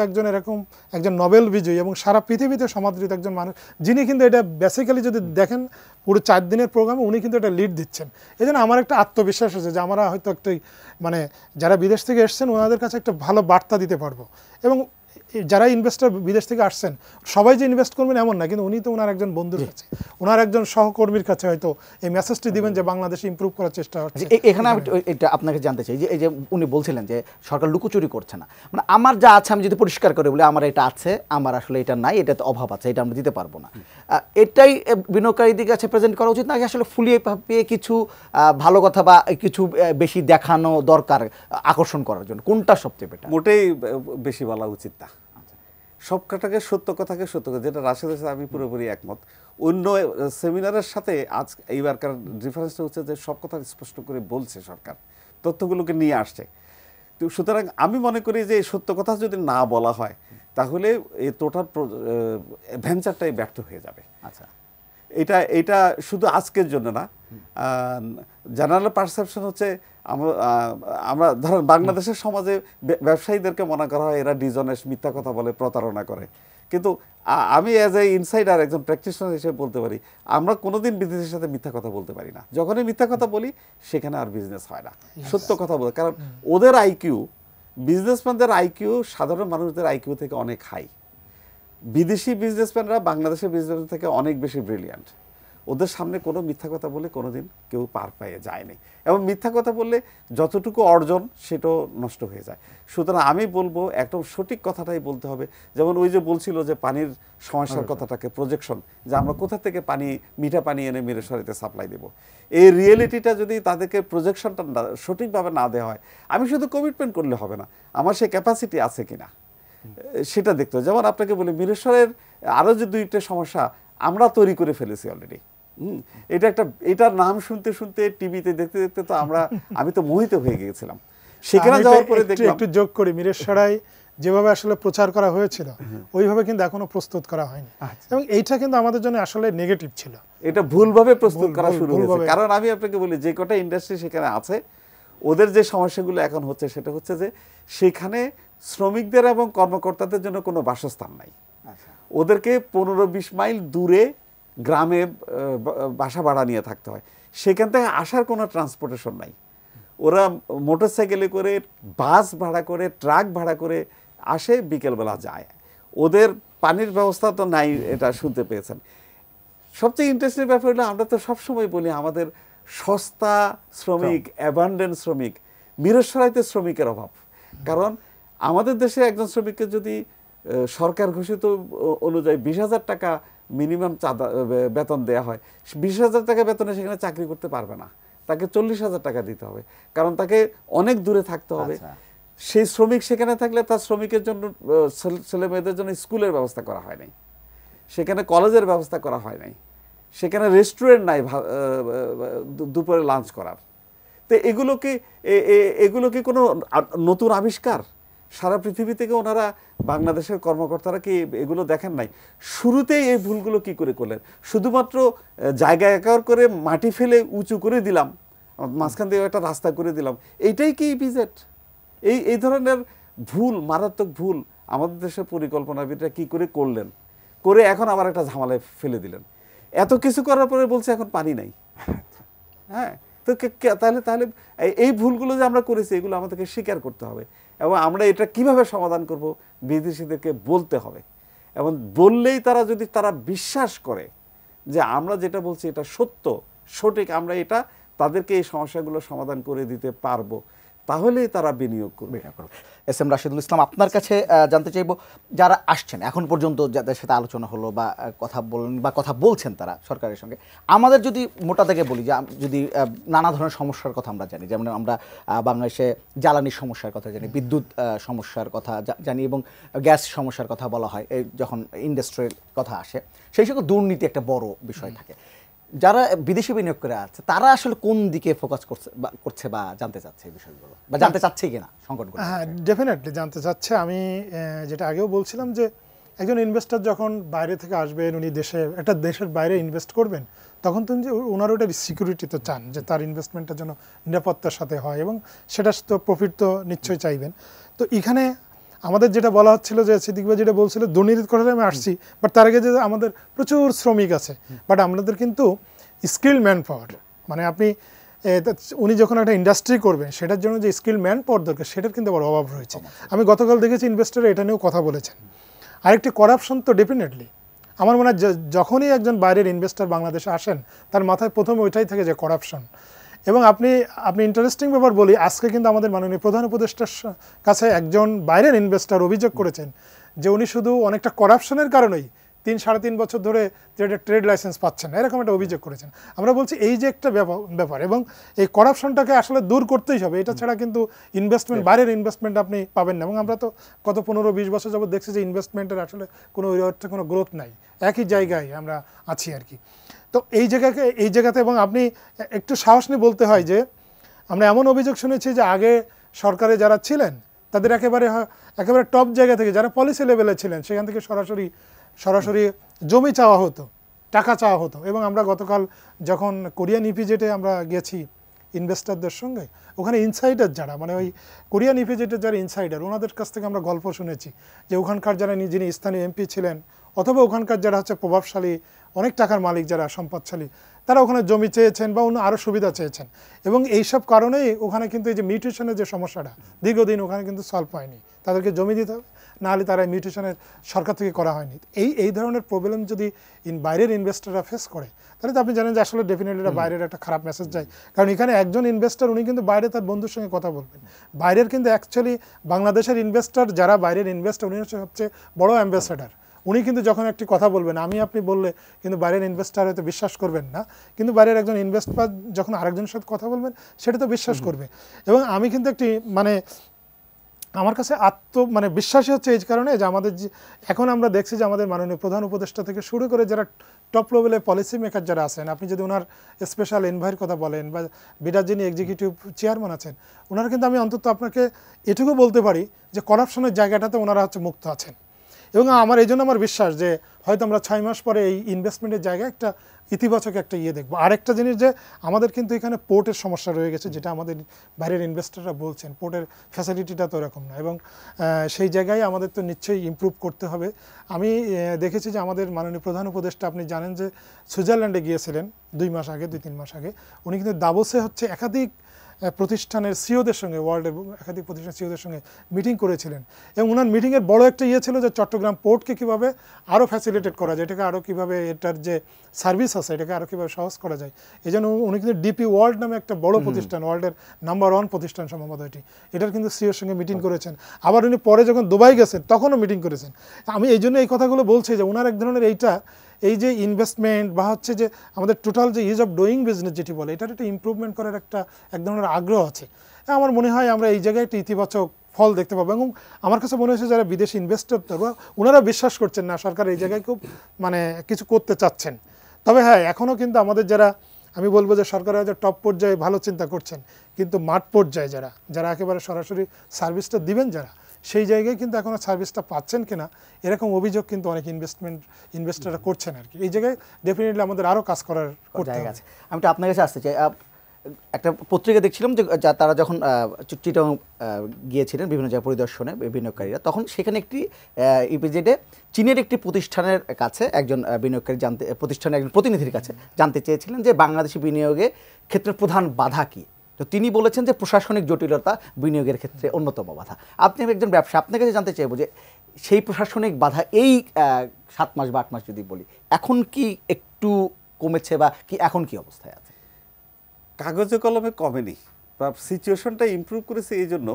একজন নোবেল বিজয়ী এবং সারা পৃথিবীতে সমাদৃত একজন মানুষ, যিনি কিন্তু এটা বেসিক্যালি যদি দেখেন পুরো 4 দিনের প্রোগ্রামে উনি কিন্তু এটা লিড দিচ্ছেন। এই জন্য আমার একটা আত্মবিশ্বাস আছে যে আমরা হয়তো একটাই মানে যারা বিদেশ থেকে এসছেন ওনাদের কাছে একটা ভালো বার্তা দিতে পারবো। এবং যারা ইনভেস্টর বিদেশ থেকে আসছেন সবাই যে ইনভেস্ট করবেন এমন না, কিন্তু উনি তো ওনার একজন বন্ধুর কাছে, ওনার একজন সহকর্মীর কাছে হয়তো এই মেসেজটি দিবেন যে বাংলাদেশে ইমপ্রুভ করার চেষ্টা হচ্ছে। এখানে এটা আপনাকে জানতে চাই যে এই যে উনি বলছিলেন যে সরকার লুকোচুরি করছে না, মানে আমার যা আছে আমি যদি পরিষ্কার করে বলি আমার এটা আছে, আমার আসলে এটা নাই, এটাতে অভাব আছে, এটা আমরা দিতে পারবো না, এটাই বিনিয়োগকারীদের কাছে প্রেজেন্ট করা উচিত নাকি আসলে ফুলিয়ে ফাঁপিয়ে কিছু ভালো কথা বা কিছু বেশি দেখানো দরকার আকর্ষণ করার জন্য, কোনটা সবচেয়ে বেটার? মোটেই বেশি বলা উচিত না। সব কথাকে সত্য কথাকে সত্য কথা, যেটা রাশেদের সাথে আমি পুরোপুরি একমত। অন্য সেমিনারের সাথে আজ এইবারকার ডিফারেন্সটা হচ্ছে যে সব কথা স্পষ্ট করে বলছে সরকার, তথ্যগুলোকে নিয়ে আসছে। তো সুতরাং আমি মনে করি যে সত্য কথা যদি না বলা হয় তাহলে এই টোটাল ভেঞ্চারটাই ব্যর্থ হয়ে যাবে। আচ্ছা, এটা শুধু আজকের জন্য না, জেনারেল পারসেপশন হচ্ছে আমরা ধরেন বাংলাদেশের সমাজে ব্যবসায়ীদেরকে মনে করা হয় এরা ডিজনেস, মিথ্যা কথা বলে, প্রতারণা করে। কিন্তু আমি অ্যাজ এ ইনসাইডার একজন প্র্যাকটিশনার হিসেবে বলতে পারি আমরা কোনোদিন বিদেশের সাথে মিথ্যা কথা বলতে পারি না। যখনই মিথ্যা কথা বলি সেখানে আর বিজনেস হয় না, সত্য কথা বলে। কারণ ওদের আইকিউ, বিজনেসম্যানদের আইকিউ সাধারণ মানুষদের আইকিউ থেকে অনেক হাই। বিদেশি বিজনেসম্যানরা বাংলাদেশের বিজনেসম্যান থেকে অনেক বেশি ব্রিলিয়ান্ট। ওদের সামনে কোনো মিথ্যা কথা বলে কোনোদিন কেউ পার পেয়ে যায়নি, এবং মিথ্যা কথা বললে যতটুকু অর্জন সেটাও নষ্ট হয়ে যায়। সুতরাং আমি বলবো একদম সঠিক কথাটাই বলতে হবে। যেমন ওই যে বলছিল যে পানির সমস্যার কথাটাকে প্রজেকশন, যে আমরা কোথা থেকে পানি, মিঠা পানি এনে মিরেশ্বরীতে সাপ্লাই দেব, এই রিয়েলিটিটা যদি তাদেরকে প্রজেকশনটা সঠিকভাবে না দেওয়া হয়, আমি শুধু কমিটমেন্ট করলে হবে না, আমার সেই ক্যাপাসিটি আছে কিনা সেটা দেখতে হবে। যেমন আপনাকে বলি মিরেশ্বরের আরও যে 2টা সমস্যা আমরা তৈরি করে ফেলেছি অলরেডি। এটার নাম শুনতে শুনতে টিভিতে দেখতে দেখতে তো আমি তো মোহিত হয়ে গিয়েছিলাম। সেখানে যাওয়ার পরে দেখলাম, একটু যোগ করি, মিরেশ্বরাই যেভাবে আসলে প্রচার করা হয়েছিল ওইভাবে কিন্তু এখনো প্রস্তুত করা হয়নি, এবং এইটা কিন্তু আমাদের জন্য আসলে নেগেটিভ ছিল। এটা ভুলভাবে প্রস্তুত করা শুরু হয়েছে। কারণ আমি আপনাকে বলি যে কটা ইন্ডাস্ট্রি সেখানে আছে ওদের যে সমস্যাগুলো এখন হচ্ছে সেটা হচ্ছে যে সেখানে শ্রমিকদের এবং কর্মকর্তাদের জন্য কোনো বাসস্থান নাই। ওদেরকে 15-20 মাইল দূরে গ্রামে বাসা ভাড়া নিয়ে থাকতে হয়, সেখান থেকে আসার কোনো ট্রান্সপোর্টেশন নাই। ওরা মোটরসাইকেলে করে, বাস ভাড়া করে, ট্রাক ভাড়া করে আসে, বিকেলবেলা যায়। ওদের পানির ব্যবস্থা তো নাই, এটা শুনতে পেয়েছেন। সবচেয়ে ইন্টারেস্টিং ব্যাপার হলো, আমরা তো সবসময় বলি আমাদের সস্তা শ্রমিক, অ্যাবান্ডেন্ট শ্রমিক। মিরসরাইতে শ্রমিকের অভাব, কারণ আমাদের দেশে একজন শ্রমিককে যদি সরকার ঘোষিত অনুযায়ী 20,000 টাকা মিনিমাম চাঁদা বেতন দেওয়া হয়, 20,000 টাকা বেতনে সেখানে চাকরি করতে পারবে না, তাকে 40,000 টাকা দিতে হবে, কারণ তাকে অনেক দূরে থাকতে হবে। সেই শ্রমিক সেখানে থাকলে তার শ্রমিকের জন্য, ছেলে মেয়েদের জন্য স্কুলের ব্যবস্থা করা হয় নাই, সেখানে কলেজের ব্যবস্থা করা হয় নাই, সেখানে রেস্টুরেন্ট নাই দুপুরে লাঞ্চ করার। তো এগুলো কি কোনো নতুন আবিষ্কার? সারা পৃথিবী থেকে ওনারা, বাংলাদেশের কর্মকর্তারা কি এগুলো দেখেন নাই? শুরুতেই এই ভুলগুলো কি করে করলেন? শুধুমাত্র জায়গা একার করে মাটি ফেলে উঁচু করে দিলাম, মাঝখান দিয়ে একটা রাস্তা করে দিলাম, এইটাই কি ইপিজেড? এই ধরনের ভুল, মারাত্মক ভুল আমাদের দেশের পরিকল্পনাবিদরা কি করে করলেন, করে এখন আবার একটা ঝামেলায় ফেলে দিলেন। এত কিছু করার পরে বলছে এখন পানি নাই। হ্যাঁ, তো তাহলে এই ভুলগুলো যে আমরা করেছি, এগুলো আমাদেরকে স্বীকার করতে হবে, এবং আমরা এটা কিভাবে সমাধান করব বিদেশিদেরকে বলতে হবে। এবং বললেই যদি তারা বিশ্বাস করে যে আমরা যেটা বলছি এটা সত্য, সঠিক, আমরা এটা তাদেরকে এই সমস্যাগুলো সমাধান করে দিতে পারবো, তাহলেই তারা বিনিয়োগ করবে। এস এম রাশিদুল ইসলাম, আপনার কাছে জানতে চাইব, যারা আসছেন এখন পর্যন্ত, যাদের সাথে আলোচনা হলো বা কথা বলেন বা কথা বলছেন তারা সরকারের সঙ্গে, আমাদের যদি মোটা থেকে বলি, যে যদি নানা ধরনের সমস্যার কথা আমরা জানি, যেমন আমরা বাংলাদেশে জ্বালানির সমস্যার কথা জানি, বিদ্যুৎ সমস্যার কথা জানি, এবং গ্যাস সমস্যার কথা বলা হয় যখন ইন্ডাস্ট্রির কথা আসে, সেই সকল দুর্নীতি একটা বড় বিষয় থাকে। যারা বিদেশি বিনিয়োগ করে আছে, তারা আসলে কোন দিকে ফোকাস করছে বা জানতে চাচ্ছে এই বিষয়গুলো, বা জানতে চাচ্ছে কিনা সংকটগুলো? হ্যাঁ, ডেফিনেটলি জানতে চাচ্ছে। আমি যেটা আগেও বলছিলাম, যে একজন ইনভেস্টর যখন বাইরে থেকে আসবেন, উনি একটা দেশের বাইরে ইনভেস্ট করবেন, তখন তো ওনার ওটা সিকিউরিটি তো চান, যে তার ইনভেস্টমেন্টটা যেন নিরাপত্তার সাথে হয়, এবং সেটা তো প্রফিট তো নিশ্চয়ই চাইবেন। তো এখানে আমাদের যেটা বলা হচ্ছিল, যে সিদ্দিক ভাই যেটা বলছিল, দুর্নীতির কথা আমি আসছি, বাট তার আগে যে আমাদের প্রচুর শ্রমিক আছে, বাট আমাদের কিন্তু স্কিল ম্যান পাওয়ার, মানে আপনি উনি যখন একটা ইন্ডাস্ট্রি করবেন, সেটার জন্য যে স্কিল ম্যান পাওয়ার দরকার, সেটার কিন্তু বড় অভাব রয়েছে। আমি গতকাল দেখেছি ইনভেস্টর এটা নিয়েও কথা বলেছেন। আরেকটি করাপশন তো ডেফিনেটলি আমার মনে হয়, যখনই একজন বাইরের ইনভেস্টর বাংলাদেশে আসেন, তার মাথায় প্রথমে ওইটাই থাকে যে করাপশন। এবং আপনি ইন্টারেস্টিং ব্যাপার বলি, আজকে কিন্তু আমাদের মাননীয় প্রধান উপদেষ্টার কাছে একজন বাইরের ইনভেস্টর অভিযোগ করেছেন যে উনি শুধু অনেকটা করাপশনের কারণেই 3-3.5 বছর ধরে যেটা ট্রেড লাইসেন্স পাচ্ছেন, এরকম একটা অভিযোগ করেছেন। আমরা বলছি এই যে একটা ব্যাপার, এবং এই করাপশনটাকে আসলে দূর করতেই হবে, এটা ছাড়া কিন্তু ইনভেস্টমেন্ট, বাইরের ইনভেস্টমেন্ট আপনি পাবেন না। এবং আমরা তো গত 15-20 বছর যাবত দেখছি যে ইনভেস্টমেন্টের আসলে কোনো ওই অর্থে কোনো গ্রোথ নাই, একই জায়গায় আমরা আছি আর কি। তো এই জায়গাতে এবং আপনি একটু সাহস নিয়ে বলতে হয় যে আমরা এমন অভিযোগ শুনেছি যে আগে সরকারে যারা ছিলেন, তাদের একেবারে টপ জায়গা থেকে, যারা পলিসি লেভেলে ছিলেন, সেখান থেকে সরাসরি জমি চাওয়া হতো, টাকা চাওয়া হতো। এবং আমরা গতকাল যখন কোরিয়ান ইপিজেটে আমরা গেছি ইনভেস্টরদের সঙ্গে, ওখানে ইনসাইডার যারা, মানে ওই কোরিয়ান ইপিজেটের যারা ইনসাইডার, ওনাদের কাছ থেকে আমরা গল্প শুনেছি যে ওখানকার যারা যিনি স্থানীয় এমপি ছিলেন, অথবা ওখানকার যারা হচ্ছে প্রভাবশালী, অনেক টাকার মালিক যারা সম্পদশালী, তারা ওখানে জমি চেয়েছেন বা অন্য আরও সুবিধা চেয়েছেন। এবং এইসব কারণেই ওখানে কিন্তু এই যে মিউটেশনের যে সমস্যাটা দীর্ঘদিন ওখানে কিন্তু সলভ হয়নি, তাদেরকে জমি দিতে হবে, নাহলে তারা মিউটেশনের সরকার থেকে করা হয়নি। এই ধরনের প্রবলেম যদি বাইরের ইনভেস্টররা ফেস করে, তাহলে তো আপনি জানেন যে আসলে ডেফিনেটলি এটা বাইরের একটা খারাপ মেসেজ যায়। কারণ এখানে একজন ইনভেস্টর, উনি কিন্তু বাইরে তার বন্ধুর সঙ্গে কথা বলবেন। বাইরের কিন্তু অ্যাকচুয়ালি বাংলাদেশের ইনভেস্টর, যারা বাইরের ইনভেস্টর, উনি হচ্ছে সবচেয়ে বড় অ্যাম্বাসেডার। উনি কিন্তু যখন একটি কথা বলবেন, আপনি বললে কিন্তু বাইরের ইনভেস্টার হয়তো বিশ্বাস করবেন না, কিন্তু বাইরের একজন ইনভেস্টর যখন আরেকজনের সাথে কথা বলবেন, সেটা তো বিশ্বাস করবে। এবং আমি কিন্তু আমার কাছে বিশ্বাসী হচ্ছে এই কারণে যে আমাদের এখন আমরা দেখছি যে আমাদের মাননীয় প্রধান উপদেষ্টা থেকে শুরু করে যারা টপ লেভেলের পলিসি মেকার যারা আছেন, আপনি যদি ওনার স্পেশাল এনভাইয়ের কথা বলেন, বা বিরাট যিনি এক্সিকিউটিভ চেয়ারম্যান আছেন, ওনারা কিন্তু আমি অন্তত আপনাকে এটুকু বলতে পারি যে করাপশনের জায়গাটাতে ওনারা হচ্ছে মুক্ত আছেন। এবং এই জন্য আমার বিশ্বাস যে হয়তো আমরা 6 মাস পরে এই ইনভেস্টমেন্টের জায়গায় একটা ইতিবাচক একটা দেখবো। আরেকটা জিনিস, যে আমাদের কিন্তু এখানে পোর্টের সমস্যা রয়ে গেছে, যেটা আমাদের বাইরের ইনভেস্টররা বলছেন, পোর্টের ফ্যাসিলিটিটা তো এরকম না, এবং সেই জায়গায় আমাদের তো নিশ্চয়ই ইমপ্রুভ করতে হবে। আমি দেখেছি যে আমাদের মাননীয় প্রধান উপদেষ্টা, আপনি জানেন যে সুইজারল্যান্ডে গিয়েছিলেন 2-3 মাস আগে, উনি কিন্তু দাভোসে হচ্ছে একাধিক প্রতিষ্ঠানের সিওদের সঙ্গে, ওয়ার্ল্ডের একাধিক প্রতিষ্ঠানের সিওদের সঙ্গে মিটিং করেছিলেন এবং ওনার মিটিংয়ের বড় একটা ছিল যে চট্টগ্রাম পোর্টকে কীভাবে আরও ফ্যাসিলিটেট করা যায়, এটাকে আরও কীভাবে এটার যে সার্ভিস আছে এটাকে আরও কীভাবে সহজ করা যায়। এই জন্য উনি কিন্তু ডিপি ওয়ার্ল্ড নামে একটা বড় প্রতিষ্ঠান, ওয়ার্ল্ডের নাম্বার 1 প্রতিষ্ঠান সম্ভবত এটার কিন্তু সিওর সঙ্গে মিটিং করেছেন। আবার উনি পরে যখন দুবাই গেছেন তখনও মিটিং করেছেন। আমি এই জন্য এই কথাগুলো বলছি যে ওনার এক ধরনের এই যে ইনভেস্টমেন্ট বা হচ্ছে যে আমাদের টোটাল যে ইজ অফ ডুইং বিজনেস যেটি বলে, এটার একটা ইমপ্রুভমেন্ট করার এক ধরনের আগ্রহ আছে। আমার মনে হয় আমরা এই জায়গায় একটা ইতিবাচক ফল দেখতে পাবো। এবং আমার কাছে মনে হয়েছে যারা বিদেশি ইনভেস্টর ওনারা বিশ্বাস করছেন না সরকার এই জায়গায় খুব কিছু করতে চাচ্ছেন। তবে হ্যাঁ, এখনও কিন্তু আমাদের যারা, আমি বলবো যে সরকারের হয়তো টপ পর্যায়ে ভালো চিন্তা করছেন, কিন্তু মাঠ পর্যায়ে যারা একেবারে সরাসরি সার্ভিসটা দিবেন সেই জায়গায় কিন্তু এখনও সার্ভিসটা পাচ্ছেন কিনা এরকম অভিযোগ কিন্তু অনেক ইনভেস্টররা করছেন আর কি। এই জায়গায় ডেফিনেটলি আমাদের আরও কাজ করার জায়গা আছে। আমি তো আপনার কাছে আসতে চাই, একটা পত্রিকা দেখছিলাম যে তারা যখন চিটাগং গিয়েছিলেন বিভিন্ন জায়গায় পরিদর্শনে বিনিয়োগকারীরা, তখন সেখানে একটি ইপিজেডে চীনের একটি প্রতিষ্ঠানের কাছে একজন বিনিয়োগকারী প্রতিষ্ঠানের একজন প্রতিনিধির কাছে জানতে চেয়েছিলেন যে বাংলাদেশি বিনিয়োগের ক্ষেত্রে প্রধান বাধা কী। তো তিনি বলেছেন যে প্রশাসনিক জটিলতা বিনিয়োগের ক্ষেত্রে অন্যতম বাধা। আপনি একজন ব্যবসা, আপনার কাছে জানতে চাইবো যে সেই প্রশাসনিক বাধা এই 7 মাস বা 8 মাস যদি বলি, এখন কি একটু কমেছে বা কি এখন কি অবস্থায় আছে? কাগজে কলমে কমেনি, বা সিচুয়েশনটা ইমপ্রুভ করেছে। এই জন্য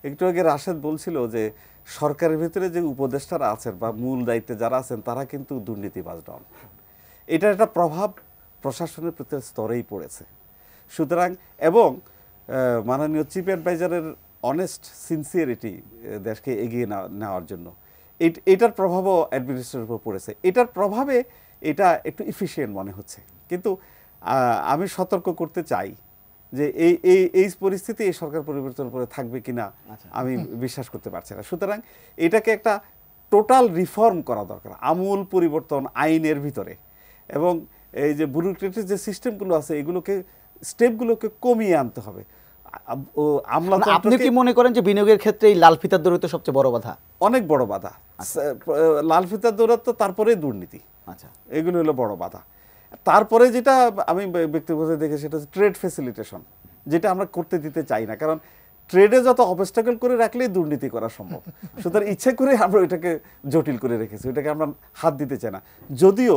একটু আগে রাশেদ বলছিল যে সরকারের ভিতরে যে উপদেষ্টারা আছেন বা মূল দায়িত্বে যারা আছেন তারা কিন্তু দুর্নীতিবাজ নন। এটার একটা প্রভাব প্রশাসনের প্রতি স্তরেই পড়েছে। সুতরাং এবং মাননীয় চিফ অ্যাডভাইজারের অনেস্ট সিনসিয়ারিটি দেশকে এগিয়ে নেওয়ার জন্য এটার প্রভাবও অ্যাডমিনিস্ট্রেশনের উপর পড়েছে। এটার প্রভাবে এটা একটু ইফিশিয়েন্ট মনে হচ্ছে। কিন্তু আমি সতর্ক করতে চাই যে এই পরিস্থিতি এই সরকার পরিবর্তনের পরে থাকবে কিনা আমি বিশ্বাস করতে পারছি না। সুতরাং এটাকে একটা টোটাল রিফর্ম করা দরকার, আমূল পরিবর্তন আইনের ভিতরে, এবং এই যে ব্যুরোক্রেটিক যে সিস্টেমগুলো আছে স্টেপগুলোকে কমিয়ে আনতে হবে। আপনি কি মনে করেন যে বিনিয়োগের ক্ষেত্রে এই লাল ফিতার দৌড়াতে সবচেয়ে বড় বাধা? অনেক বড় বাধা। লাল ফিতার দৌড়াতে তারপরে দুর্নীতি, আচ্ছা, এগুলো হলো বড় বাধা। তারপরে যেটা আমি ব্যক্তিগত দেখে সেটা হচ্ছে ট্রেড ফ্যাসিলিটেশন, যেটা আমরা করতে দিতে চাই না, কারণ ট্রেডে যত অবস্টাকেল করে রাখলেই দুর্নীতি করা সম্ভব। সুতরাং ইচ্ছে করে আমরা ওইটাকে জটিল করে রেখেছি, ওইটাকে আমরা হাত দিতে চাই না। যদিও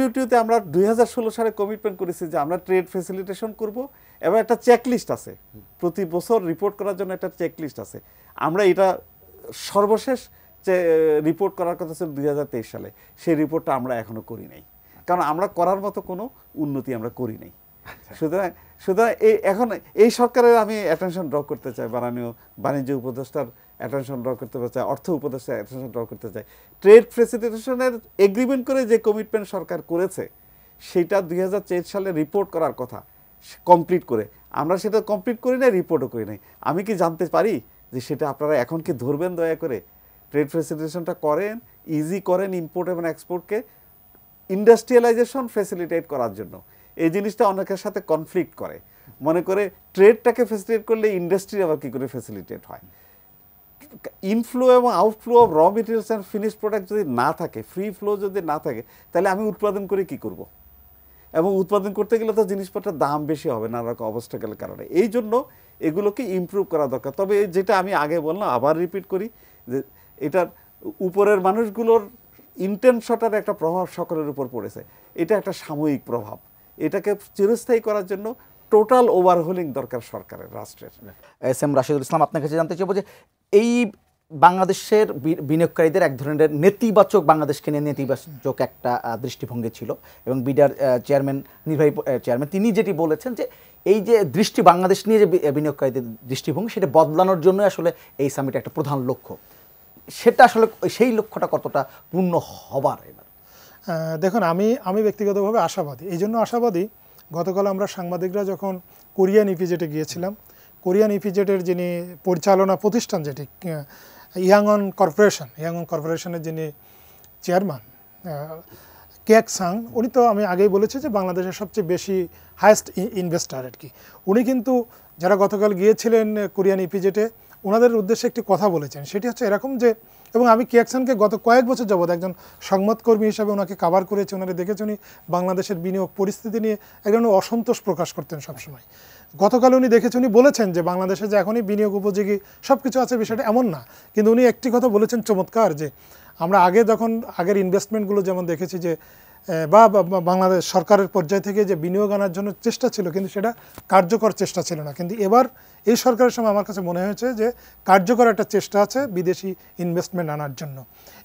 WTO-তে আমরা 2016 সালে কমিটমেন্ট করেছি যে আমরা ট্রেড ফ্যাসিলিটেশন করব, এবং একটা চেকলিস্ট আছে, প্রতি বছর রিপোর্ট করার জন্য একটা চেকলিস্ট আছে। আমরা এটা সর্বশেষ রিপোর্ট করার কথা ছিল 2023 সালে, সেই রিপোর্টটা আমরা এখনো করি নাই, কারণ আমরা করার মতো কোনো উন্নতি আমরা করি নাই। সুতরাং এখন এই সরকারের আমি অ্যাটেনশন ড্র করতে চাই, বাণিজ্য উপদেষ্টার অ্যাটেনশন ড্র করতে চাই, অর্থ উপদেষ্টার অ্যাটেনশন ড্র করতে চাই। ট্রেড ফ্যাসিলিটেশনের এগ্রিমেন্ট করে যে কমিটমেন্ট সরকার করেছে সেটা 2023 সালে রিপোর্ট করার কথা, কমপ্লিট করে আমরা সেটা কমপ্লিট করি নাই, রিপোর্টও করি নাই। আমি কি জানতে পারি যে সেটা আপনারা এখন কি ধরবেন? দয়া করে ট্রেড ফ্যাসিলিটেশনটা করেন, ইজি করেন ইম্পোর্ট এবং এক্সপোর্টকে ইন্ডাস্ট্রিয়ালাইজেশন ফ্যাসিলিটেট করার জন্য। এই জিনিসটা অনেকের সাথে কনফ্লিক্ট করে, মনে করে ট্রেডটাকে ফ্যাসিলিটেট করলে ইন্ডাস্ট্রি আবার কী করে ফ্যাসিলিটেট হয়। ইনফ্লো এবং outflow of raw materials and finish product যদি না থাকে, ফ্রি ফ্লো যদি না থাকে, তাহলে আমি উৎপাদন করে কি করব? এবং উৎপাদন করতে গেলে তো জিনিসপত্রের দাম বেশি হবে নানা রকম অবস্টাকেলের কারণে। এই জন্য এগুলোকে ইমপ্রুভ করা দরকার। তবে যেটা আমি আগে বললাম, আবার রিপিট করি, যে এটার উপরের মানুষগুলোর ইন্টেনশনটার একটা প্রভাব সকলের উপর পড়েছে। এটা একটা সাময়িক প্রভাব, এটাকে চিরস্থায়ী করার জন্য টোটাল ওভারহোলিং দরকার সরকারের, রাষ্ট্রের। SM রাশেদুল ইসলাম, আপনার কাছে জানতে চাইবো যে এই বাংলাদেশের বিনিয়োগকারীদের এক ধরনের নেতিবাচক, বাংলাদেশকে নিয়ে নেতিবাচক একটা দৃষ্টিভঙ্গি ছিল, এবং বিডার নির্বাহী চেয়ারম্যান তিনি যেটি বলেছেন যে এই যে বাংলাদেশ নিয়ে যে বিনিয়োগকারীদের দৃষ্টিভঙ্গি, সেটা বদলানোর জন্য আসলে এই সামিট একটা প্রধান লক্ষ্য। সেটা আসলে সেই লক্ষ্যটা কতটা পূর্ণ হবার এবার? দেখুন, আমি ব্যক্তিগতভাবে আশাবাদী। এই জন্য আশাবাদী, গতকাল আমরা সাংবাদিকরা যখন কোরিয়ান ইপিজেডে গিয়েছিলাম, কোরিয়ান ইপিজেডের যিনি পরিচালনা প্রতিষ্ঠান, যেটি ইয়াংঅন কর্পোরেশনের যিনি চেয়ারম্যান কেক সাং, উনি তো আমি আগেই বলেছি যে বাংলাদেশের সবচেয়ে বেশি হায়েস্ট ইনভেস্টার আর কি। উনি কিন্তু যারা গতকাল গিয়েছিলেন কোরিয়ান ইপিজেডে, ওনাদের উদ্দেশ্যে একটি কথা বলেছেন, সেটি হচ্ছে এরকম যে, এবং আমি কেকসানকে গত কয়েক বছর যাবৎ একজন সংবাদকর্মী হিসাবে ওনাকে কাভার করেছি, ওনারা দেখেছি উনি বাংলাদেশের বিনিয়োগ পরিস্থিতি নিয়ে এক ধরনের অসন্তোষ প্রকাশ করতেন সবসময়, গতকাল উনি দেখেছেন, উনি বলেছেন যে বাংলাদেশে যে এখনই বিনিয়োগ উপযোগী সব কিছু আছে, বিষয়টা এমন না। কিন্তু উনি একটি কথা বলেছেন চমৎকার, যে আমরা আগে যখন আগের ইনভেস্টমেন্টগুলো যেমন দেখেছি যে বাংলাদেশ সরকারের পর্যায় থেকে যে বিনিয়োগ আনার জন্য চেষ্টা ছিল, কিন্তু সেটা কার্যকর চেষ্টা ছিল না। কিন্তু এবার এই সরকারের সময় আমার কাছে মনে হয়েছে যে কার্যকর একটা চেষ্টা আছে বিদেশি ইনভেস্টমেন্ট আনার জন্য।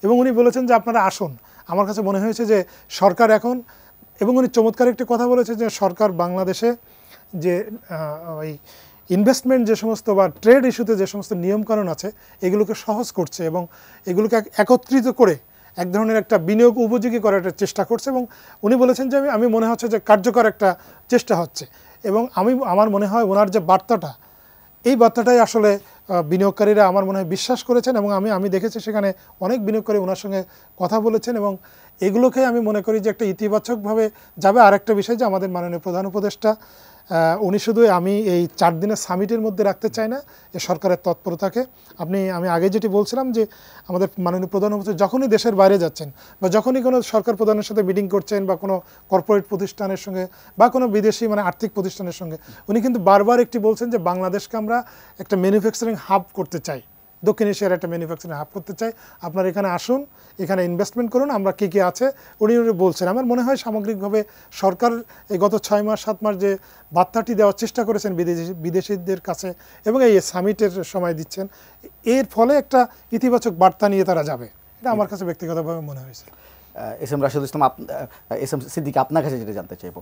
এবং উনি বলেছেন যে আপনারা আসুন। আমার কাছে মনে হয়েছে যে সরকার এখন, এবং উনি চমৎকার একটি কথা বলেছে যে সরকার বাংলাদেশে যে ওই ইনভেস্টমেন্ট যে সমস্ত বা ট্রেড ইস্যুতে যে সমস্ত নিয়মকানুন আছে এগুলোকে সহজ করছে এবং এগুলোকে একত্রিত করে এক ধরনের একটা বিনিয়োগ উপযোগী করার একটা চেষ্টা করছে। এবং উনি বলেছেন যে আমি মনে হচ্ছে যে কার্যকর একটা চেষ্টা হচ্ছে। এবং আমার মনে হয় ওনার যে বার্তাটা, এই বার্তাটাই আসলে বিনিয়োগকারীরা আমার মনে হয় বিশ্বাস করেছেন। এবং আমি দেখেছি সেখানে অনেক বিনিয়োগকারী ওনার সঙ্গে কথা বলেছেন, এবং এগুলোকে আমি মনে করি যে একটা ইতিবাচকভাবে যাবে। আর একটা বিষয় যে আমাদের মাননীয় প্রধান উপদেষ্টা উনি শুধু আমি এই 4 দিনের সামিটের মধ্যে রাখতে চাই না এ সরকারের তৎপরতাকে। আমি আগে যেটি বলছিলাম যে আমাদের মাননীয় প্রধান উপদেষ্টা যখনই দেশের বাইরে যাচ্ছেন বা যখনই কোনো সরকার প্রধানের সাথে মিটিং করছেন বা কোনো কর্পোরেট প্রতিষ্ঠানের সঙ্গে বা কোনো বিদেশি আর্থিক প্রতিষ্ঠানের সঙ্গে, উনি কিন্তু বারবার একটি বলছেন যে বাংলাদেশকে আমরা একটা ম্যানুফ্যাকচারিং হাব করতে চাই, দক্ষিণ এশিয়ার একটা ম্যানুফ্যাকচারিং হাব করতে চাই, আপনারা এখানে আসুন, এখানে ইনভেস্টমেন্ট করুন, আমরা কী কী আছে উনি বলছেন। আমার মনে হয় সামগ্রিকভাবে সরকার এই গত 6 মাস 7 মাস যে বার্তাটি দেওয়ার চেষ্টা করেছেন বিদেশিদের কাছে এবং এই সামিটের সময় দিচ্ছেন, এর ফলে একটা ইতিবাচক বার্তা নিয়ে তারা যাবে, এটা আমার কাছে ব্যক্তিগতভাবে মনে হয়েছে। S M Rashedul Islam, S M Siddique, আপনার কাছে যেটা জানতে চাইব,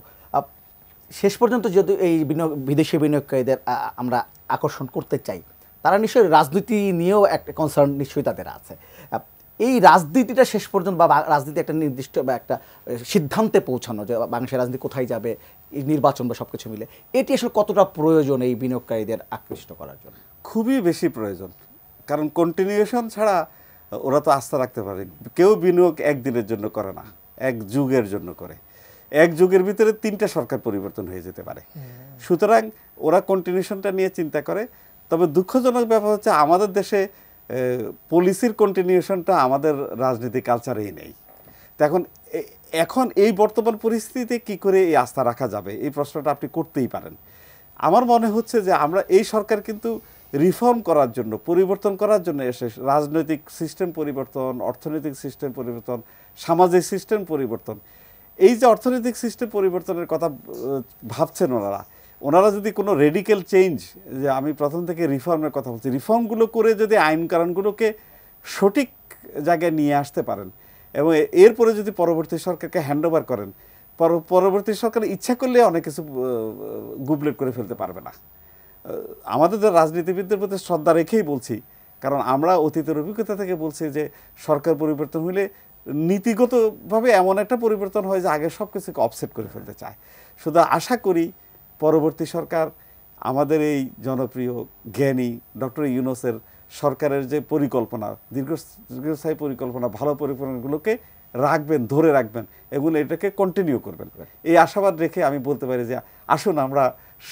শেষ পর্যন্ত যদি এই বিদেশি বিনিয়োগকারীদের আমরা আকর্ষণ করতে চাই, তারা নিশ্চয়ই রাজনীতি নিয়েও একটা কনসার্ন নিশ্চয়ই তাদের আছে। এই রাজনীতিটা শেষ পর্যন্ত বা রাজনীতি একটা নির্দিষ্ট বা একটা সিদ্ধান্তে পৌঁছানো যে বাংলাদেশের রাজনীতি কোথায় যাবে, নির্বাচন বা সব কিছু মিলে, এটি আসলে কতটা প্রয়োজন এই বিনিয়োগকারীদের আকৃষ্ট করার জন্য? খুবই বেশি প্রয়োজন, কারণ কন্টিনিউশন ছাড়া ওরা তো আস্থা রাখতে পারে। কেউ বিনিয়োগ একদিনের জন্য করে না, এক যুগের জন্য করে। এক যুগের ভিতরে 3টা সরকার পরিবর্তন হয়ে যেতে পারে। সুতরাং ওরা কন্টিনিউশনটা নিয়ে চিন্তা করে। তবে দুঃখজনক ব্যাপার হচ্ছে আমাদের দেশে পলিসির কন্টিনিউশনটা আমাদের রাজনীতি কালচারেই নেই। তো এখন এই বর্তমান পরিস্থিতিতে কি করে এই আস্থা রাখা যাবে, এই প্রশ্নটা আপনি করতেই পারেন। আমার মনে হচ্ছে যে আমরা এই সরকার কিন্তু রিফর্ম করার জন্য, পরিবর্তন করার জন্য এসে, রাজনৈতিক সিস্টেম পরিবর্তন, অর্থনৈতিক সিস্টেম পরিবর্তন, সামাজিক সিস্টেম পরিবর্তন, এই যে অর্থনৈতিক সিস্টেম পরিবর্তনের কথা ভাবছেন ওনারা যদি কোনো রেডিক্যাল চেঞ্জ, যে আমি প্রথম থেকে রিফর্মের কথা বলছি, রিফর্মগুলো করে যদি আইন কানুনগুলোকে সঠিক জায়গায় নিয়ে আসতে পারেন এবং এরপরে যদি পরবর্তী সরকারকে হ্যান্ডওভার করেন, পরবর্তী সরকার ইচ্ছা করলে অনেক কিছু গুবলেট করে ফেলতে পারবে না। আমাদের রাজনীতিবিদদের প্রতি শ্রদ্ধা রেখেই বলছি, কারণ আমরা অতীতের অভিজ্ঞতা থেকে বলছি যে সরকার পরিবর্তন হলে নীতিগতভাবে এমন একটা পরিবর্তন হয় যে আগে সব কিছুকে অফসেট করে ফেলতে চায়। শুধু আশা করি পরবর্তী সরকার আমাদের এই জনপ্রিয় জ্ঞানী ডক্টর ইউনূসের সরকারের যে পরিকল্পনা, দীর্ঘস্থায়ী পরিকল্পনা, ভালো পরিকল্পনাগুলোকে রাখবেন, ধরে রাখবেন এবং এটাকে কন্টিনিউ করবেন। এই আশাবাদ রেখে আমি বলতে পারি যে আসুন আমরা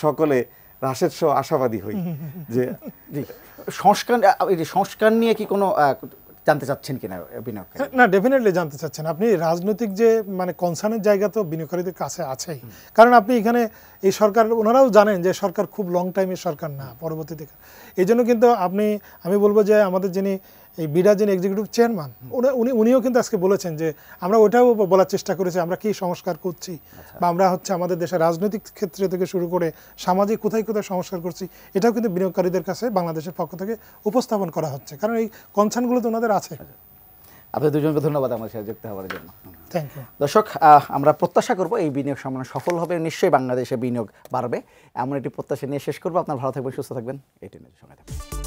সকলে রাশেদ সহ আশাবাদী হই যে সংস্কার নিয়ে কি কোনো জানতে চাচ্ছেন কিনা বিনিয়োগকারী? না, ডেফিনেটলি জানতে চাচ্ছেন আপনি। রাজনৈতিক যে কনসার্নের জায়গা তো বিনিয়োগকারীদের কাছে আছেই, কারণ আপনি এখানে এই সরকার, ওনারাও জানেন যে সরকার খুব লং টাইমের সরকার না, পরবর্তীতে। এই জন্য কিন্তু আমি বলবো যে আমাদের যিনি এই বিডা যিনি এক্সিকিউটিভ চেয়ারম্যান, উনিও কিন্তু আজকে বলেছেন যে আমরা ওটাও বলার চেষ্টা করেছি আমরা কি সংস্কার করছি, বা আমরা আমাদের দেশের রাজনৈতিক ক্ষেত্রে থেকে শুরু করে সামাজিক কোথায় কোথায় সংস্কার করছি, এটাও কিন্তু বিনিয়োগকারীদের কাছে বাংলাদেশের পক্ষ থেকে উপস্থাপন করা হচ্ছে, কারণ এই কনসার্নগুলো তো ওনাদের আছে। আপনাদের দুজনকে ধন্যবাদ আমার সাথে যুক্ত হওয়ার জন্য। Thank you. দর্শক, আমরা প্রত্যাশা করব এই বিনিয়োগ সম্মেলন সফল হবে, নিশ্চয়ই বাংলাদেশে বিনিয়োগ বাড়বে, এমন একটি প্রত্যাশা নিয়ে শেষ করবো। আপনার ভালো থাকবেন, সুস্থ থাকবেন, এই টিনের সঙ্গে থাকবেন।